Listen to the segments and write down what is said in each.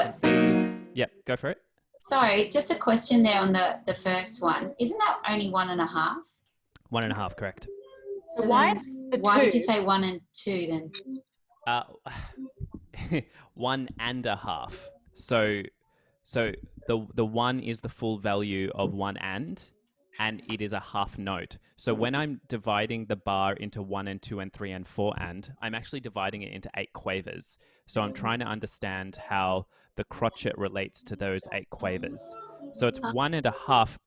can see. Yep, go for it. Sorry, just a question there on the first one. Isn't that only 1.5? 1.5, correct. So why did you say 1 and 2 then? 1.5. So the 1 is the full value of 1 and it is a half note. So when I'm dividing the bar into 1 and 2 and 3 and 4 and, I'm actually dividing it into 8 quavers. So I'm trying to understand how the crotchet relates to those 8 quavers. So it's 1.5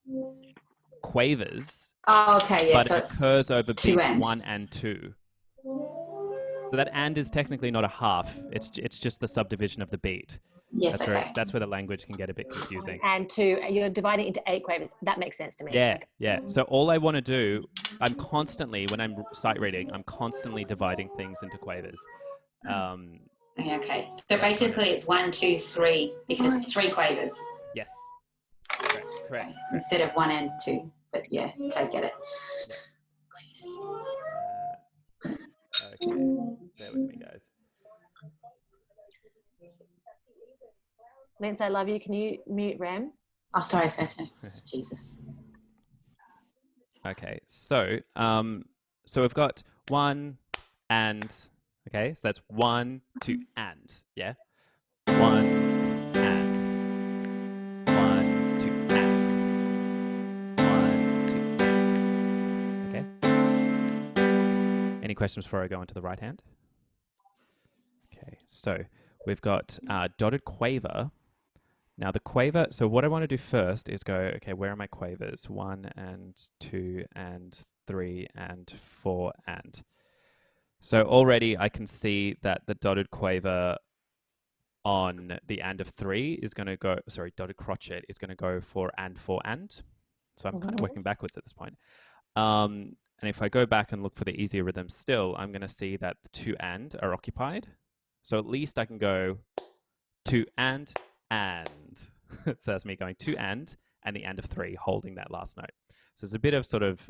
quavers. Oh, okay, yeah. But so it occurs over beats 2 1 and 2. So that and is technically not a half. It's just the subdivision of the beat. Yes, That's where the language can get a bit confusing. And 2, you're dividing it into 8 quavers. That makes sense to me. Yeah, yeah. So all I want to do, I'm constantly, when I'm sight reading, I'm constantly dividing things into quavers. Okay. So basically it's 1, 2, 3 because 3 quavers. Yes. Correct. Instead of 1 and 2. But yeah, I get it. Okay, bear with me, guys. Linz, I love you. Can you mute Ram? Oh, sorry. Jesus. Okay, so we've got 1 and, okay, so that's 1, 2 and, yeah? 1 and, 1, 2 and, 1, 2 and, okay? Any questions before I go on to the right hand? Okay, so we've got dotted quaver. Now the quaver, so what I want to do first is go, okay, where are my quavers? 1 and 2 and 3 and 4 and. So already I can see that the dotted quaver on the and of 3 is going to go, sorry, dotted crotchet is going to go for and 4 and. So I'm kind of working backwards at this point. And if I go back and look for the easier rhythms still, I'm going to see that the 2 and are occupied. So at least I can go 2 and. So that's me going 2 and the and of 3, holding that last note. So it's a bit of sort of,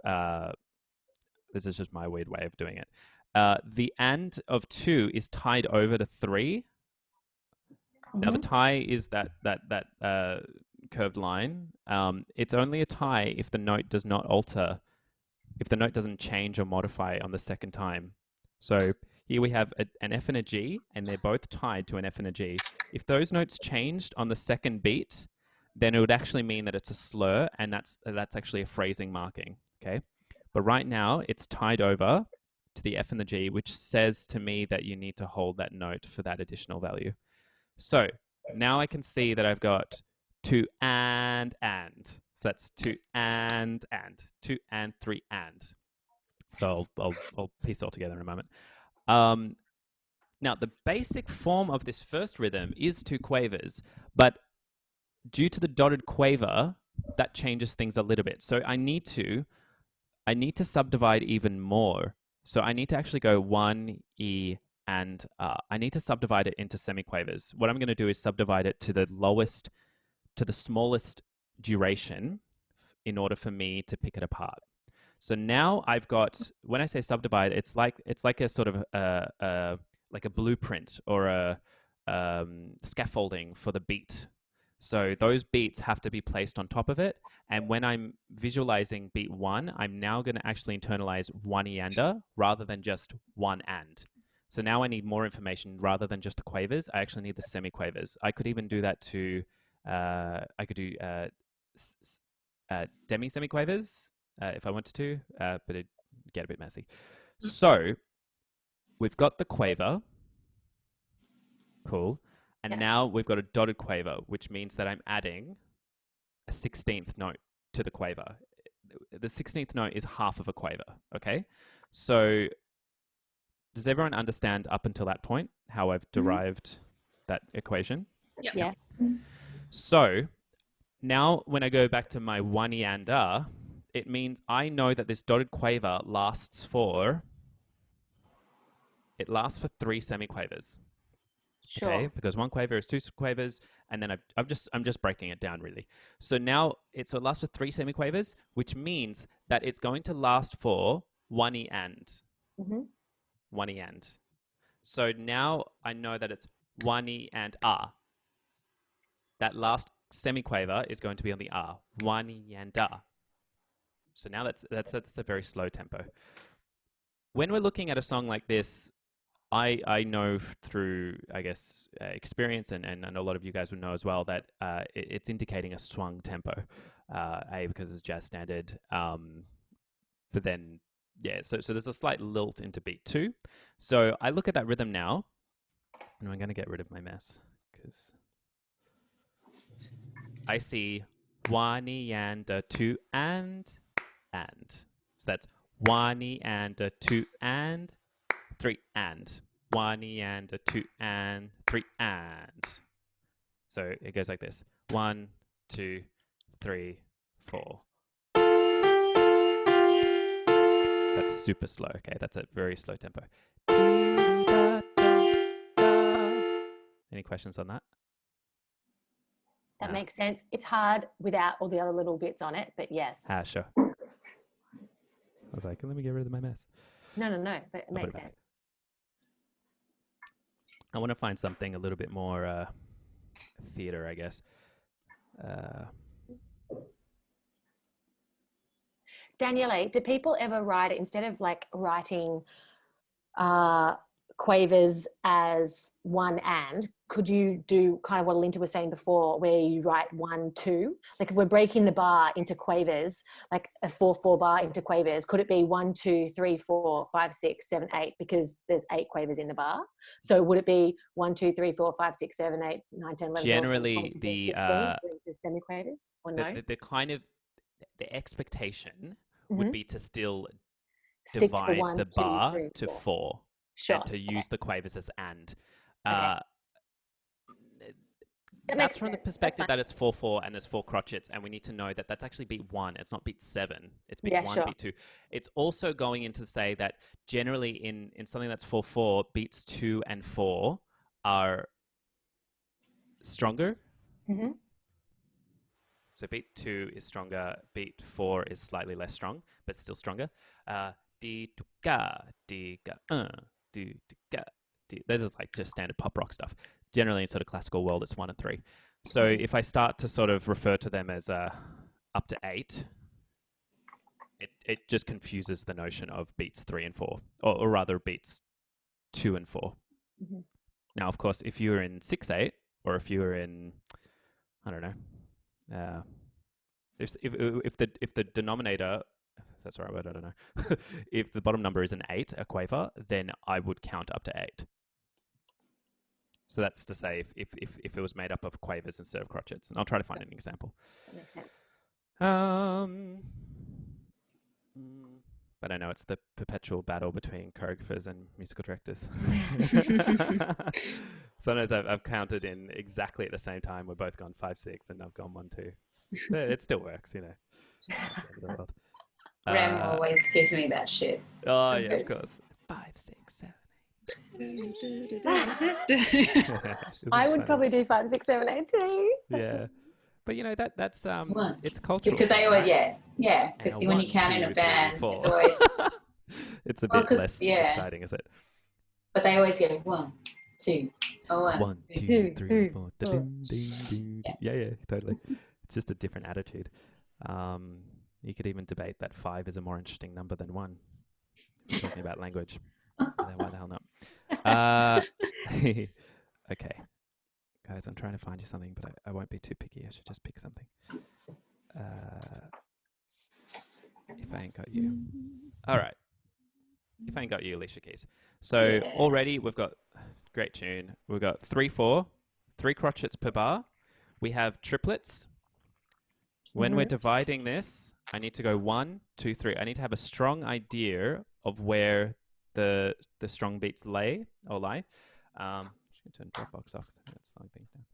this is just my weird way of doing it. The and of 2 is tied over to 3. Now the tie is that curved line. It's only a tie if the note does not alter, if the note doesn't change or modify on the second time. So here we have an F and a G, and they're both tied to an F and a G. If those notes changed on the second beat, then it would actually mean that it's a slur, and that's actually a phrasing marking, okay? But right now, it's tied over to the F and the G, which says to me that you need to hold that note for that additional value. So now I can see that I've got 2 and. So that's 2 and, 2 and 3 and. So I'll piece it all together in a moment. Now, the basic form of this first rhythm is 2 quavers, but due to the dotted quaver, that changes things a little bit. So I need to subdivide even more. So I need to actually go 1, E, and I need to subdivide it into semiquavers. What I'm going to do is subdivide it to the lowest, to the smallest duration in order for me to pick it apart. So now I've got, when I say subdivide, it's like a sort of like a blueprint or a scaffolding for the beat. So those beats have to be placed on top of it. And when I'm visualizing beat 1, I'm now going to actually internalize 1 eander rather than just 1 and. So now I need more information rather than just the quavers. I actually need the semiquavers. I could even do that to, I could do demi-semiquavers if I wanted to, but it'd get a bit messy. So we've got the quaver. Cool. And now we've got a dotted quaver, which means that I'm adding a 16th note to the quaver. The 16th note is half of a quaver, okay? So does everyone understand up until that point how I've derived that equation? Yep. Yes. So now when I go back to my 1 eander, it means I know that this dotted quaver lasts for 3 semiquavers. Sure. Okay, because 1 quaver is 2 quavers, and then I'm just breaking it down really. So now it lasts for 3 semiquavers, which means that it's going to last for 1 E and. 1 E and. So now I know that it's 1 E and ah. that last semiquaver is going to be on the R. Wanianda. So now that's a very slow tempo. When we're looking at a song like this, I know through, I guess, experience, and a lot of you guys would know as well, that it's indicating a swung tempo. Because it's jazz standard. But then, yeah, so there's a slight lilt into beat 2. So I look at that rhythm now, and I'm going to get rid of my mess, because I see wani and a 2 and. So that's wani and a 2 and 3 and. Wani and a 2 and 3 and. So it goes like this. 1, 2, 3, 4. That's super slow. Okay, that's a very slow tempo. Any questions on that? That No. makes sense. It's hard without all the other little bits on it, but yes. Sure. I was like, let me get rid of my mess. No, but it I'll put makes it back. sense. I want to find something a little bit more theater, I guess. Daniele, do people ever write, instead of like writing quavers as 1 and, could you do kind of what Alinta was saying before, where you write 1, 2? Like if we're breaking the bar into quavers, like a 4/4 bar into quavers, could it be 1, 2, 3, 4, 5, 6, 7, 8, because there's 8 quavers in the bar? So would it be 1, 2, 3, 4, 5, 6, 7, 8, 9, 10, 11, 12, Generally, 13, 14, 15, 16, semiquavers, or no? the kind of the expectation would be to still Stick to divide 1, the 2, bar 3, to 4. 4, Sure. and to use the quavers as and. That That's makes from the sense. perspective that it's 4/4 and there's 4 crotchets, and we need to know that that's actually beat 1. It's not beat 7. It's beat 1, sure. beat 2. It's also going into say that generally in something that's 4/4, beats 2 and 4 are stronger. Mm-hmm. So beat 2 is stronger, beat 4 is slightly less strong, but still stronger. Di tu ga, di ga, di tu ga. This is like just standard pop rock stuff. Generally, in sort of classical world, it's 1 and 3. So if I start to sort of refer to them as up to 8, it just confuses the notion of beats 3 and 4, or rather beats 2 and 4. Mm-hmm. Now, of course, if you're in 6/8, or if you're in, I don't know, if the denominator, if that's the right word, I don't know. If the bottom number is an 8, a quaver, then I would count up to 8. So that's to say if it was made up of quavers instead of crotchets. And I'll try to find an example. That makes sense. But I know it's the perpetual battle between choreographers and musical directors. Sometimes I've counted in exactly at the same time. We've both gone 5, 6, and I've gone 1, 2. But it still works, you know. It's not the end of the world. Rem always gives me that shit. Oh, yeah, of course. 5, 6, 7, 8. I would probably do 5, 6, 7, 8 too. Yeah. But you know that's One. it's cultural. Because they always, right? yeah. Because And when you 1, count in 2, a 3, band, 4. it's always. It's a Well, bit 'cause, less yeah. exciting, is it? But they always go 1, 2, 1, 1, 2, 3, 4. Yeah, totally. It's just a different attitude. You could even debate that 5 is a more interesting number than 1. If we're talking about language. Then why the hell not? Okay. Guys, I'm trying to find you something, but I won't be too picky. I should just pick something. If I ain't got you. All right. If I ain't got you, Alicia Keys. So already we've got, great tune. We've got 3/4, 3 crotchets per bar. We have triplets. When we're dividing this, I need to go 1, 2, 3. I need to have a strong idea of where the strong beats lie. I'm just going to turn Dropbox off because that's slowing things down.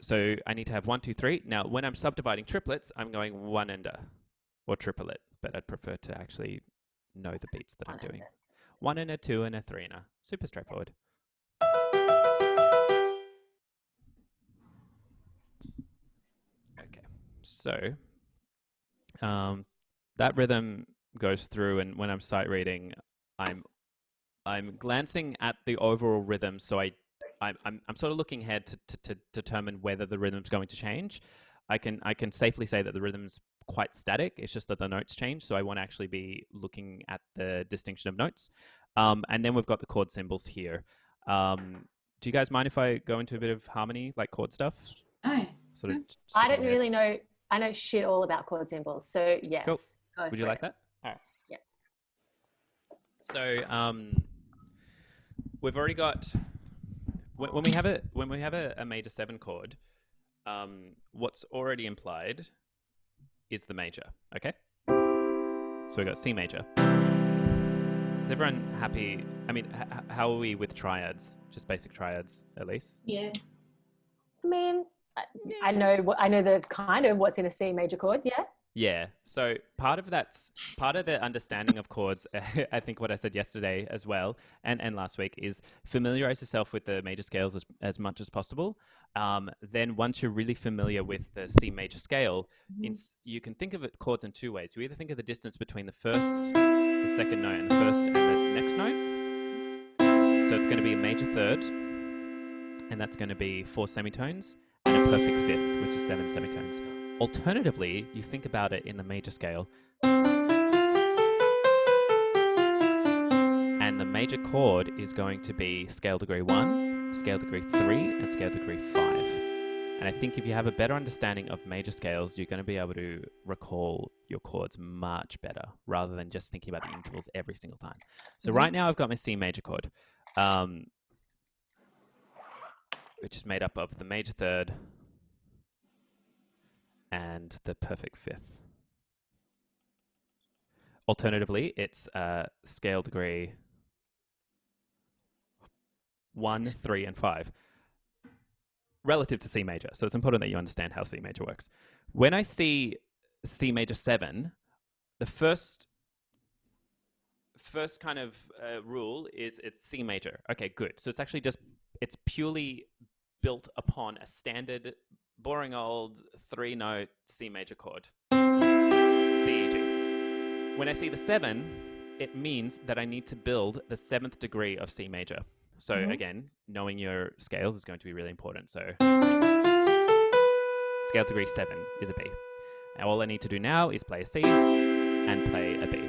So I need to have 1, 2, 3. Now, when I'm subdividing triplets, I'm going 1 ender or triplet, but I'd prefer to actually know the beats that I'm doing. 1 and a 2 and a 3 and a. Super straightforward. Okay, so that rhythm goes through, and when I'm sight reading, I'm glancing at the overall rhythm, so I I'm sort of looking ahead to determine whether the rhythm's going to change. I can safely say that the rhythm's quite static. It's just that the notes change. So I want to actually be looking at the distinction of notes. And then we've got the chord symbols here. Do you guys mind if I go into a bit of harmony, like chord stuff? Oh, Sort of. I don't really know. I know shit all about chord symbols. So yes. Cool. Go Would you for like it. that? All right. Yeah. So we've already got when we have a major 7 chord, what's already implied is the major. Okay. So we got C major. Is everyone happy? I mean, how are we with triads? Just basic triads, at least. yeah. I mean, I know the kind of what's in a C major chord. Yeah. Yeah. So part of the understanding of chords, I think what I said yesterday as well, and last week, is familiarize yourself with the major scales as much as possible. Then once you're really familiar with the C major scale, you can think of it chords in 2 ways. You either think of the distance between the first, the second note, and the first and the next note. So it's going to be a major third, and that's going to be 4 semitones, and a perfect fifth, which is 7 semitones. Alternatively, you think about it in the major scale, and the major chord is going to be scale degree 1, scale degree 3, and scale degree 5. And I think if you have a better understanding of major scales, you're going to be able to recall your chords much better, rather than just thinking about the intervals every single time. So right now I've got my C major chord, which is made up of the major third and the perfect fifth. Alternatively, it's scale degree 1, 3, and 5 relative to C major. So it's important that you understand how C major works. When I see C major 7, the first kind of rule is it's C major. Okay, good. So it's purely built upon a standard, boring old 3-note C major chord. D, E, G. When I see the 7, it means that I need to build the 7th degree of C major. So again, knowing your scales is going to be really important. So scale degree 7 is a B. And all I need to do now is play a C and play a B.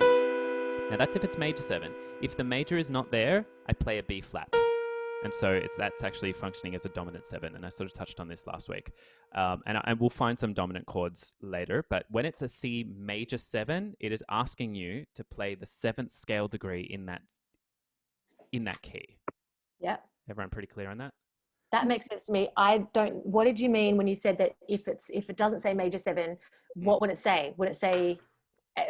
Now that's if it's major 7. If the major is not there, I play a B flat. And so that's actually functioning as a dominant 7, and I sort of touched on this last week. And we'll find some dominant chords later, but when it's a C major 7, it is asking you to play the 7th scale degree in that key. Yeah. Everyone pretty clear on that? That makes sense to me. What did you mean when you said that if it doesn't say major 7, what would it say? Would it say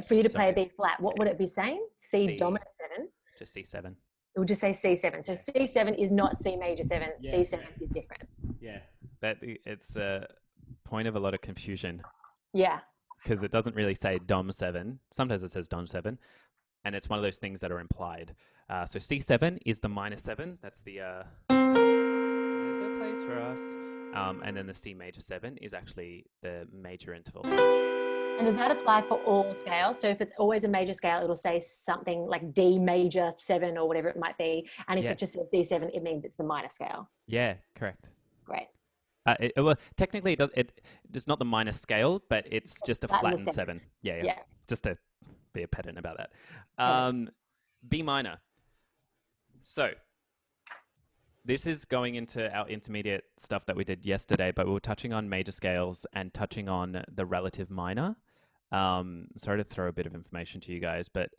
for you to play a B flat, what would it be saying? C dominant 7? Just C7. It would just say C7. So C7 is not C major 7. Yeah. C7 is different. Yeah. It's a point of a lot of confusion. Yeah. Because it doesn't really say Dom 7. Sometimes it says Dom 7. And it's one of those things that are implied. So C7 is the minor 7. That's the... there's a place for us. And then the C major 7 is actually the major interval. And does that apply for all scales? So if it's always a major scale, it'll say something like D major 7 or whatever it might be. And if it just says D7, it means it's the minor scale. Yeah, correct. Great. Well, technically, it's not the minor scale, but it's just a flattened 7. Yeah. Just to be a pedant about that. B minor. So this is going into our intermediate stuff that we did yesterday, but we were touching on major scales and touching on the relative minor. Sorry to throw a bit of information to you guys, but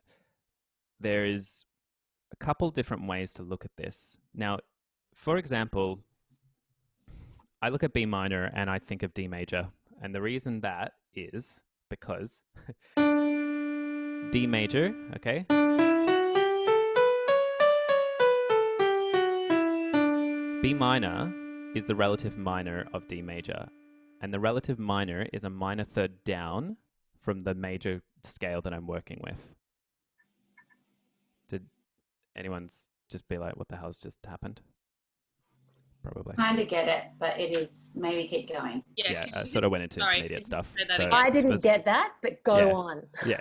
there's a couple different ways to look at this. Now, for example, I look at B minor and I think of D major. And the reason that is because D major, okay? B minor is the relative minor of D major. And the relative minor is a minor third down from the major scale that I'm working with. Did anyone just be like, what the hell's just happened? probably. Kind of get it, but it is. Maybe keep going. Yeah, I sort of went into Sorry, intermediate stuff. say that So again. I didn't suppose- get that, but go Yeah. on. Yeah.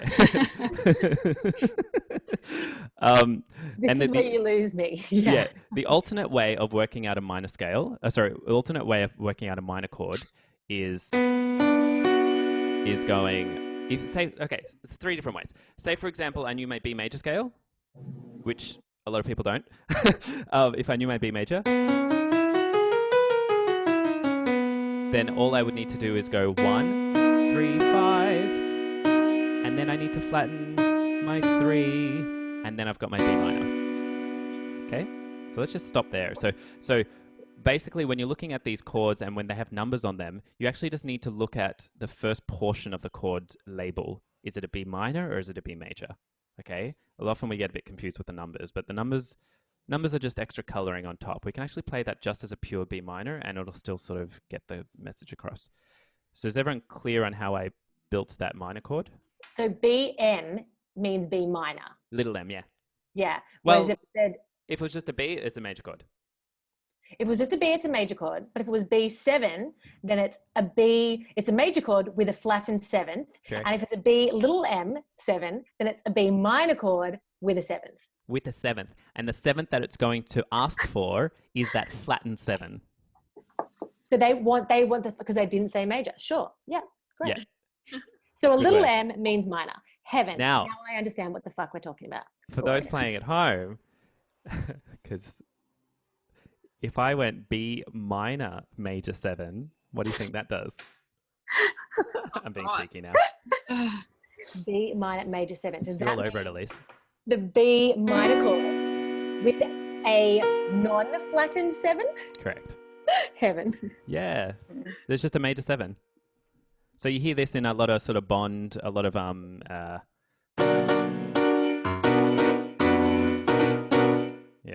This and is where you lose me. Yeah. yeah, the alternate way of working out a minor scale, alternate way of working out a minor chord is going, if say, okay, it's 3 different ways. Say, for example, I knew my B major scale, which a lot of people don't. If I knew my B major, then all I would need to do is go 1, 3, 5, and then I need to flatten my 3, and then I've got my B minor. Okay, so let's just stop there. So basically, when you're looking at these chords and when they have numbers on them, you actually just need to look at the first portion of the chord label. Is it a B minor or is it a B major? Okay, often we get a bit confused with the numbers, but the numbers are just extra coloring on top. We can actually play that just as a pure B minor and it'll still sort of get the message across. So is everyone clear on how I built that minor chord? So BM means B minor. Little m, yeah. Yeah. Well, Whereas if it said, if it was just a B, it's a major chord. if it was just a B, it's a major chord. But if it was B7, then it's a B, it's a major chord with a flattened 7th. Correct. And if it's a B little m 7, then it's a B minor chord with a 7th. With the 7th. And the 7th that it's going to ask for is that flattened 7. So they want this because they didn't say major. Sure. Yeah. Great. Yeah. So a Good little work. m means minor. Heaven. Now I understand what the fuck we're talking about. for those playing at home, because if I went B minor major 7, what do you think that does? I'm being cheeky now. B minor major 7. Does You're that all over mean it, Elise. the B minor chord with a non-flattened 7? Correct. Heaven. Yeah. There's just a major 7. So you hear this in a lot of sort of Bond, a lot of a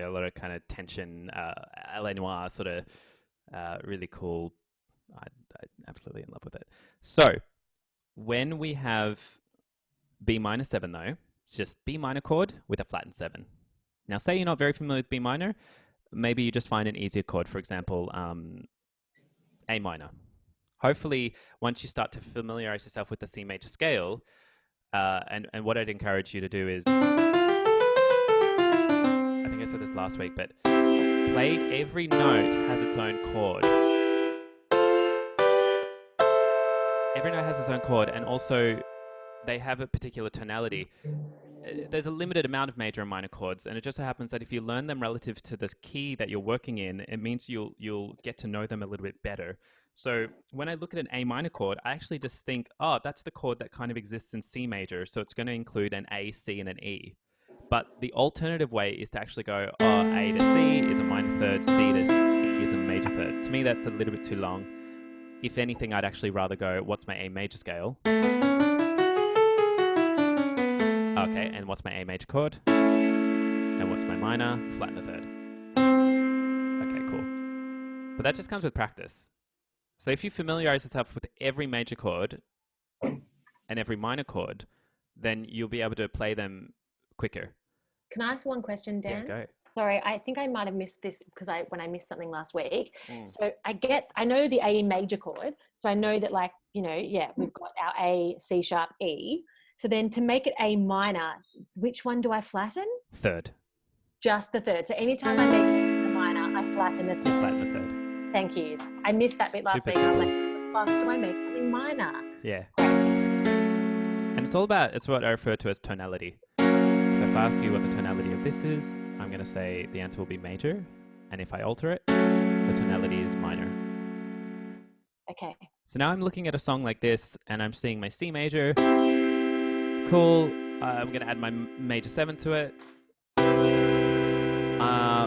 lot of kind of tension, L.A. Noir sort of really cool. I'm absolutely in love with it. So when we have B minor 7 though, just B minor chord with a flattened 7. Now say you're not very familiar with B minor, maybe you just find an easier chord, for example, A minor. Hopefully, once you start to familiarize yourself with the C major scale, and what I'd encourage you to do is, I think I said this last week, but play every note has its own chord. Every note has its own chord, and also they have a particular tonality. There's a limited amount of major and minor chords, and it just so happens that if you learn them relative to this key that you're working in, it means you'll get to know them a little bit better. So when I look at an A minor chord, I actually just think, oh, that's the chord that kind of exists in C major, so it's going to include an A, C, and an E. But the alternative way is to actually go, oh, A to C is a minor third, C to E is a major third. To me, that's a little bit too long. If anything, I'd actually rather go, what's my A major scale? Okay, and what's my A major chord? And what's my minor? Flatten the third. Okay, cool. But that just comes with practice. So if you familiarize yourself with every major chord and every minor chord, then you'll be able to play them quicker. Can I ask one question, Dan? Yeah, go. Sorry, I think I might have missed this because when I missed something last week. So I know the A major chord. So I know that we've got our A, C sharp, E. So then to make it A minor, which one do I flatten? Third. Just the third. So anytime I make the minor, I flatten the third. Just flatten the third. Thank you. I missed that bit last Super week. I was like, simple. what the fuck do I make something minor? Yeah. Great. And it's what I refer to as tonality. So if I ask you what the tonality of this is, I'm going to say the answer will be major. And if I alter it, the tonality is minor. Okay. So now I'm looking at a song like this, and I'm seeing my C major. Cool. I'm going to add my major 7 to it.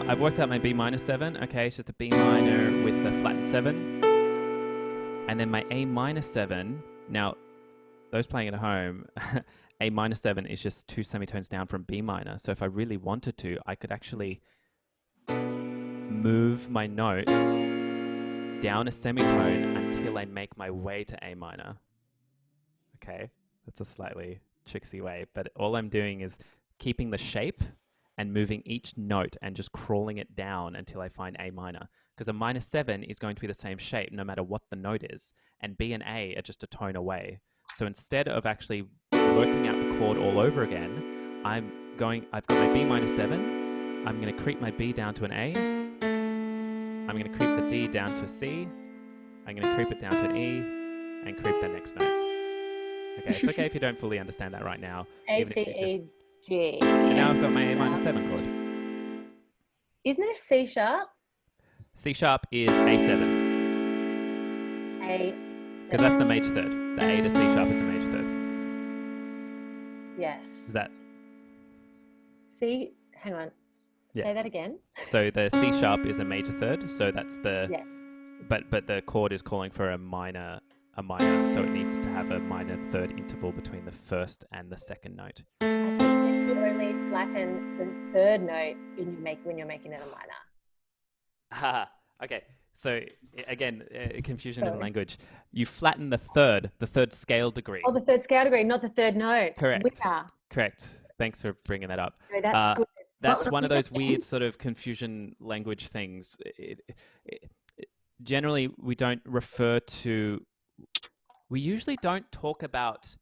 I've worked out my B minor 7. Okay, it's just a B minor with a flattened 7. And then my A minor 7. Now, those playing at home, A minor 7 is just 2 semitones down from B minor. So if I really wanted to, I could actually move my notes down a semitone until I make my way to A minor. Okay, that's a slightly tricksy way, but all I'm doing is keeping the shape and moving each note and just crawling it down until I find A minor. Because a minor 7 is going to be the same shape no matter what the note is, and B and A are just a tone away. So instead of actually working out the chord all over again, I've got my B minor 7, I'm going to creep my B down to an A, I'm going to creep the D down to a C, I'm going to creep it down to an E, and creep the next note. Okay, it's okay if you don't fully understand that right now. A, C, E, G. And now I've got my A minor 7 chord. Isn't it C sharp? C sharp is A7. A. Because that's the major third. The A to C sharp is a major third. Yes. Is that? C, hang on. Yeah. Say that again. So the C sharp is a major third. So that's the. Yes. But the chord is calling for a minor, so it needs to have a minor third interval between the first and the second note. I think if you only flatten the third note when you're making it a minor. Okay. So again, confusion in language. You flatten the third scale degree. Oh, the third scale degree, not the third note. Correct. Winner. Correct. Thanks for bringing that up. No, that's good. That's one of those weird sort of confusion language things. Generally, we usually don't talk about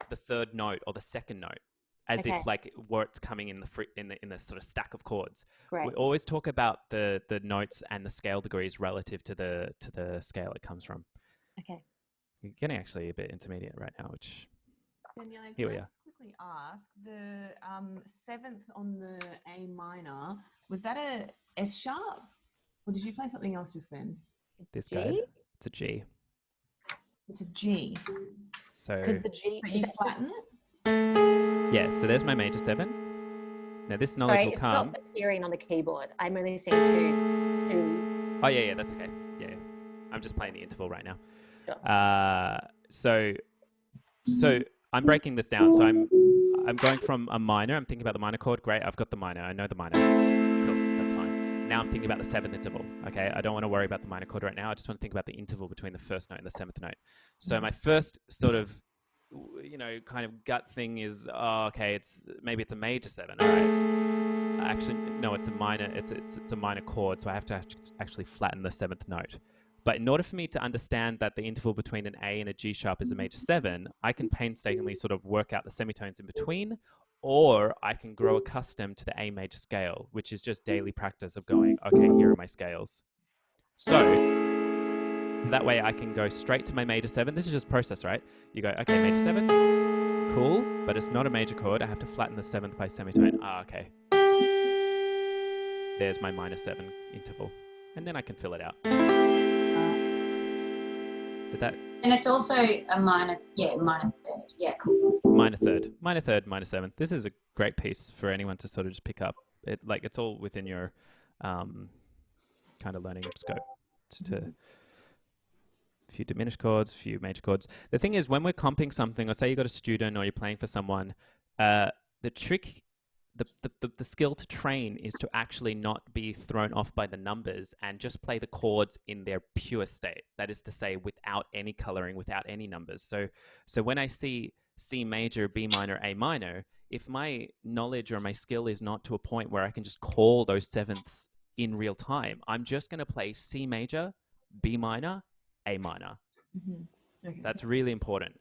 the third note or the second note as if like where it's coming in the sort of stack of chords. Right. We always talk about the notes and the scale degrees relative to the scale it comes from. Okay. You're getting actually a bit intermediate right now, which Daniele, here can we I are. just quickly ask, the seventh on the A minor, was that a F sharp? Or did you play something else just then? This G? guy, it's a G. It's a G. So Because the G. But you flatten it? yeah, so there's my major 7. Now this knowledge Sorry, will it's come. not appearing on the keyboard. I'm only seeing two. Oh yeah, that's okay. Yeah, I'm just playing the interval right now. Sure. So I'm breaking this down. So I'm going from a minor. I'm thinking about the minor chord. Great, I've got the minor. I know the minor. Cool, that's fine. Now I'm thinking about the 7th interval. Okay, I don't want to worry about the minor chord right now. I just want to think about the interval between the first note and the 7th note. So my first sort of, kind of gut thing is, okay, maybe it's a major 7. All right. Actually, no, it's a minor. It's a minor chord, so I have to actually flatten the 7th note. But in order for me to understand that the interval between an A and a G sharp is a major 7, I can painstakingly sort of work out the semitones in between, or I can grow accustomed to the A major scale, which is just daily practice of going, okay, here are my scales. So that way I can go straight to my major 7. This is just process, right? You go, okay, major 7, cool, but it's not a major chord. I have to flatten the 7th by semitone. Okay. There's my minor 7 interval. And then I can fill it out. Did that? And it's also a minor third. Yeah, cool. Minor third, minor 7th. This is a great piece for anyone to sort of just pick up. It's all within your kind of learning scope. To a few diminished chords, a few major chords. The thing is, when we're comping something, or say you got a student or you're playing for someone, the trick, the skill to train is to actually not be thrown off by the numbers and just play the chords in their pure state. That is to say, without any coloring, without any numbers. So when I see C major, B minor, A minor, if my knowledge or my skill is not to a point where I can just call those 7ths in real time, I'm just going to play C major, B minor, A minor. Okay. That's really important.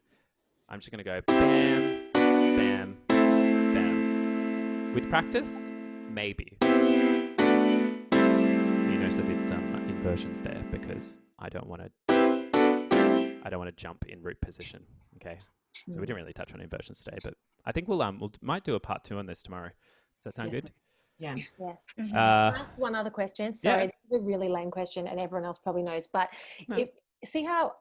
I'm just going to go bam, bam, bam. With practice, maybe. You notice I did some inversions there because I don't want to jump in root position. Okay, so we didn't really touch on inversions today, but I think we might do a part 2 on this tomorrow. Does that sound good? Yeah. Yes. Can I ask one other question? Sorry, Yeah. this is a really lame question, and everyone else probably knows. But No. see how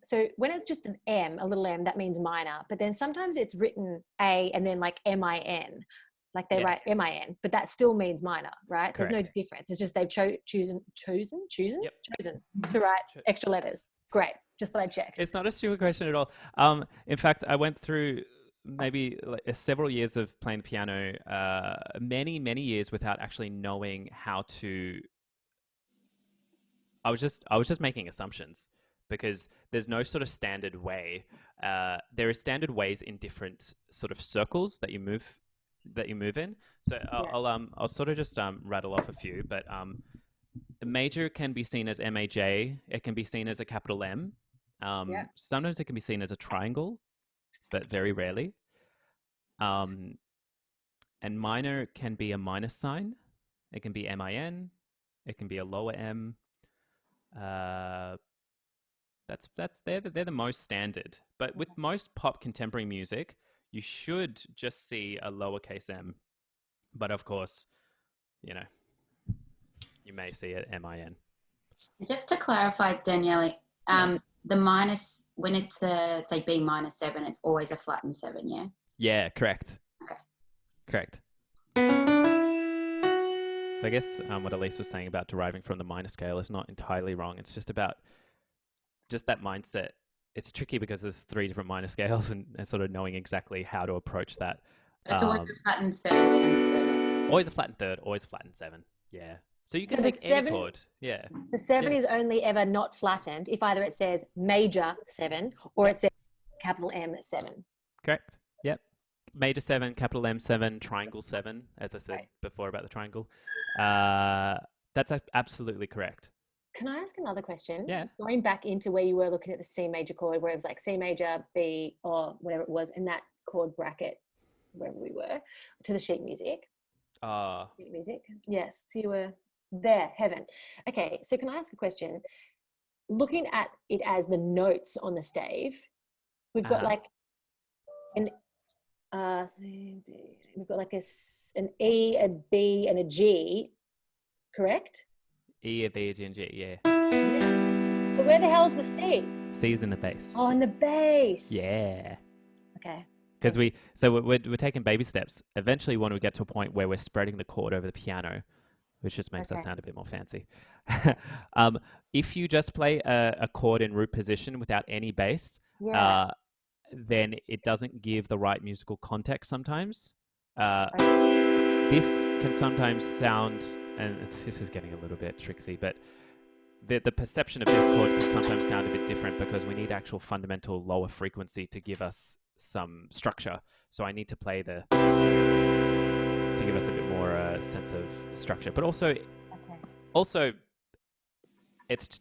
so when it's just an M, a little m, that means minor. But then sometimes it's written A and then like MIN, like they write MIN, but that still means minor, right? Correct. There's no difference. It's just they've chosen Yep. to write extra letters. Great. Just that I checked. It's not a stupid question at all. In fact, I went through maybe several years of playing the piano, many years without actually knowing how to. I was just making assumptions because there's no sort of standard way. There are standard ways in different sort of circles that you move that you move in. So I'll sort of just rattle off a few, but a major can be seen as MAJ. It can be seen as a capital M. Sometimes it can be seen as a triangle, but very rarely. And minor can be a minus sign. It can be MIN. It can be a lower M. They're the most standard. But with most pop contemporary music, you should just see a lowercase m. But of course, you may see it MIN. Just to clarify, Daniele, the minus, when it's say B minus 7, it's always a flattened 7, yeah? Yeah, correct. Okay. Correct. So I guess what Elise was saying about deriving from the minor scale is not entirely wrong. It's just about that mindset. It's tricky because there's 3 different minor scales and sort of knowing exactly how to approach that. It's always a flattened 3rd and 7. Always a flattened 3rd, always a flattened 7. Yeah. So you can take any chord. Yeah. The 7 is only ever not flattened if either it says major 7 or it says capital M 7. Correct. Yep. Major 7, capital M 7, triangle 7, as I said before about the triangle. That's absolutely correct. Can I ask another question? Yeah. Going back into where you were looking at the C major chord, where it was like C major, B, or whatever it was, in that chord bracket, wherever we were, to the sheet music. Sheet music. Yes. So you were there, heaven. Okay. So can I ask a question? Looking at it as the notes on the stave, we've got like we've got like an E, a B, and a G, correct? E, a B, a G, and G, yeah. But where the hell's the C? C is in the bass. Oh, in the bass. Yeah. Okay. Because we're taking baby steps. Eventually, when we get to a point where we're spreading the chord over the piano, which just makes us sound a bit more fancy. If you just play a chord in root position without any bass, then it doesn't give the right musical context sometimes. This can sometimes sound, and this is getting a little bit tricksy, but the perception of this chord can sometimes sound a bit different because we need actual fundamental lower frequency to give us some structure. So I need to play to give us a bit more sense of structure. But also it's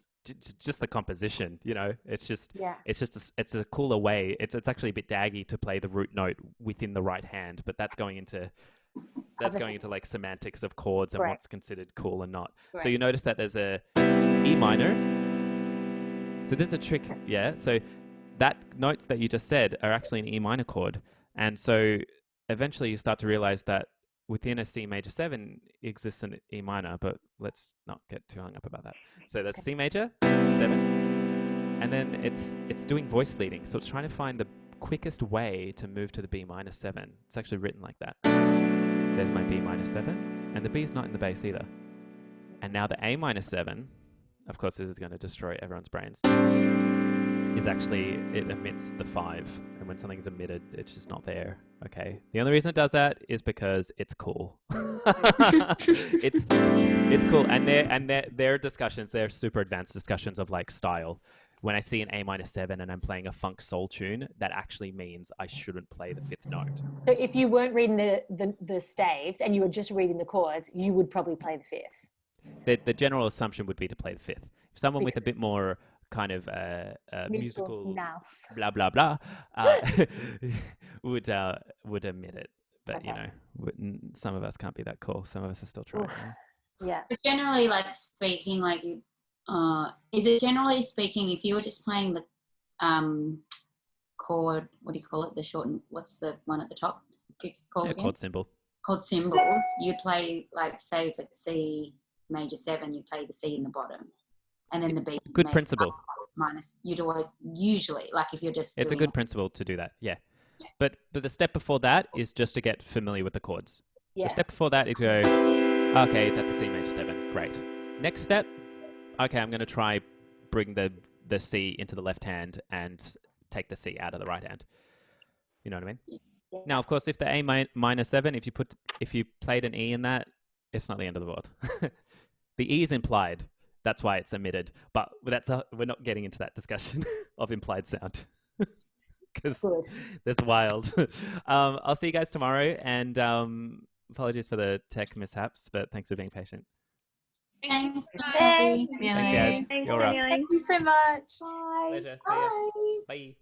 just the composition, it's a cooler way. It's actually a bit daggy to play the root note within the right hand, but that's going into like semantics of chords and what's considered cool and not. So you notice that there's a E minor. So this is a trick, yeah. So that notes that you just said are actually an E minor chord, and so eventually you start to realize that within a C major 7 exists an E minor, but let's not get too hung up about that. So there's C major 7, and then it's doing voice leading. So it's trying to find the quickest way to move to the B minor 7. It's actually written like that. There's my B minor 7, and the B is not in the bass either. And now the A minor 7, of course this is going to destroy everyone's brains, is actually, it emits the 5. And when something's emitted, it's just not there. Okay. The only reason it does that is because it's cool. It's cool. And their discussions, they're super advanced discussions of like style. When I see an A minor 7 and I'm playing a funk soul tune, that actually means I shouldn't play the 5th note. So if you weren't reading the staves and you were just reading the chords, you would probably play the 5th. The general assumption would be to play the 5th. If someone with a bit more kind of musical blah blah blah would admit it, but some of us can't be that cool. Some of us are still trying. Yeah. But generally, like speaking, like is it generally speaking, if you were just playing the chord, what do you call it? The shortened, what's the one at the top? Chord symbol. Chord symbols. You play, like, say if it's C major 7, you play the C in the bottom, and then the B. Good principle. Minus. You'd always usually, like, if you're just. It's a good principle to do that. Yeah. But the step before that is just to get familiar with the chords. Yeah. The step before that is go, okay, that's a C major 7. Great. Next step. Okay, I'm going to try bring the C into the left hand and take the C out of the right hand. You know what I mean? Yeah. Now, of course, if the A minor 7, if you played an E in that, it's not the end of the world. The E is implied. That's why it's omitted. But we're not getting into that discussion of implied sound. because Good. that's wild. I'll see you guys tomorrow, and apologies for the tech mishaps, but thanks for being patient. Thanks, Thanks. Daniele. Thanks, guys. Thanks, You're up. Daniele. Thank you so much. Bye. Pleasure. See ya. Bye. Bye.